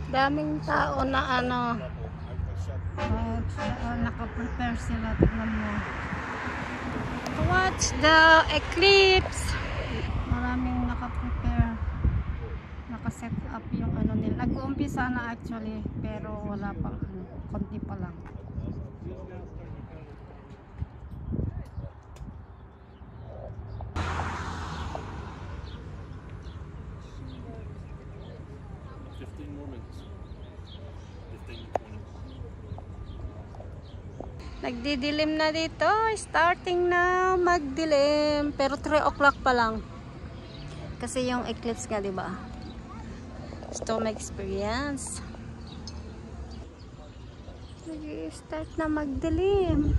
Daming tao na ano. Naka-prepare sila. Tignan mo. To watch the eclipse. Maraming naka-prepare. Naka-set up yung ano nila. Nag-uumpisa na actually. Pero wala pang ano. Konti pa lang. Nagdidilim na dito. Starting na magdilim. Pero 3 o'clock pa lang. Kasi yung eclipse nga, diba? Storm experience. Nag-start na magdilim.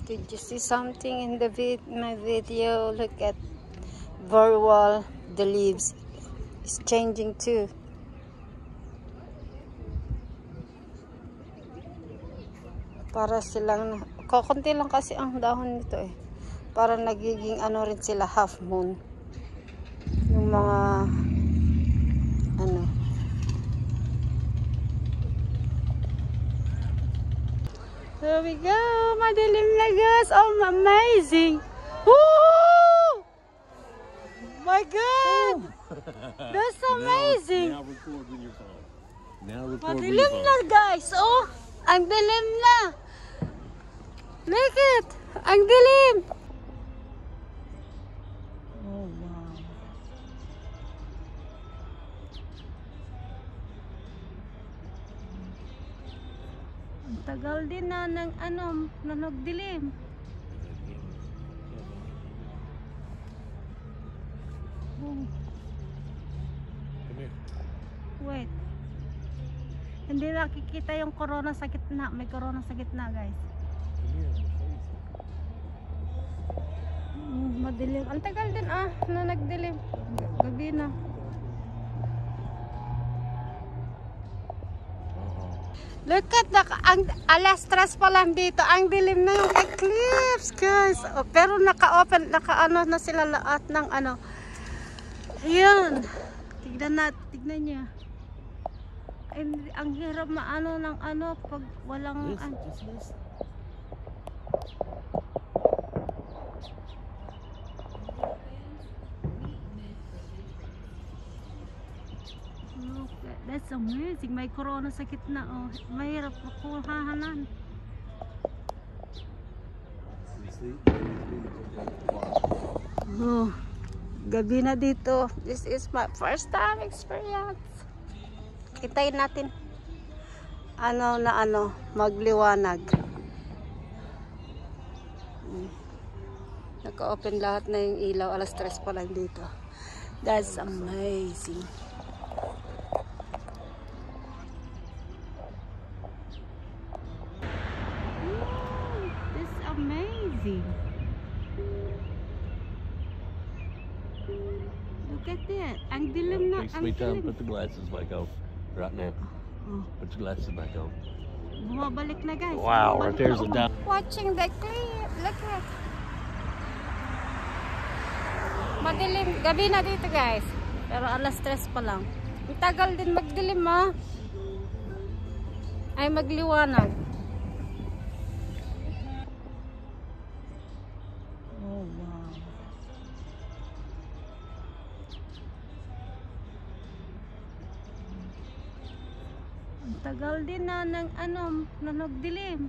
Did you see something in the my video? Look at very well. The leaves is changing too. Para silang, kakunti lang kasi ang dahon nito eh. Para nagiging ano rin sila, half moon. Yung mga, ano. There we go. Madilim na guys. Oh, amazing. Woo! My God. That's amazing. Now record with your phone. Now record with your Madilim phone. na guys. Oh, ang dilim na. Look it. Ang dilim. Oh, wow. Ang tagal din na ng ano, na nagdilim. Oh, Come here. wait. Hindi nakikita yung corona sa gitna. May corona sa gitna guys. Come here. I'm gonna show you something. Madilim. Ang tagal din na nagdilim. Gabi na. Look at ang alas 3 pa lang dito. Ang dilim na yung eclipse, guys. Oh, pero naka-open, naka-ano na sila lahat ng ano. Ayan. Tignan niya. Ang hirap maano ng ano pag walang Just listen. Look, that's amazing. May corona sa gitna. Oh. Mahirap makuhahanan. You see? Oh, gabi na dito. This is my first time experience. Kitain natin magliwanag. Naka-open lahat na yung ilaw. Alas 3 pa lang dito. That's amazing. This is amazing. Look at that. Ang dilim na. Take Ang sweet time. dilim. Put the glasses back on. Right now. Oh, Put your glasses back on. bumabalik na guys. Wow, Bumabalik right there's na. a dot. Watching the clip. Look at. Madilim. Gabi na dito guys. Pero alas 3 pa lang. Ang tagal din magdilim ay magliwanag. Oh, wow. Ang tagal din na ng na nagdilim.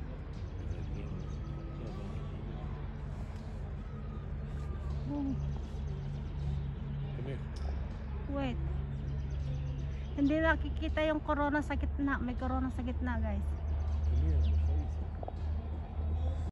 Oh, Come here. wait. Hindi nakikita yung corona sa gitna. May corona sa gitna guys.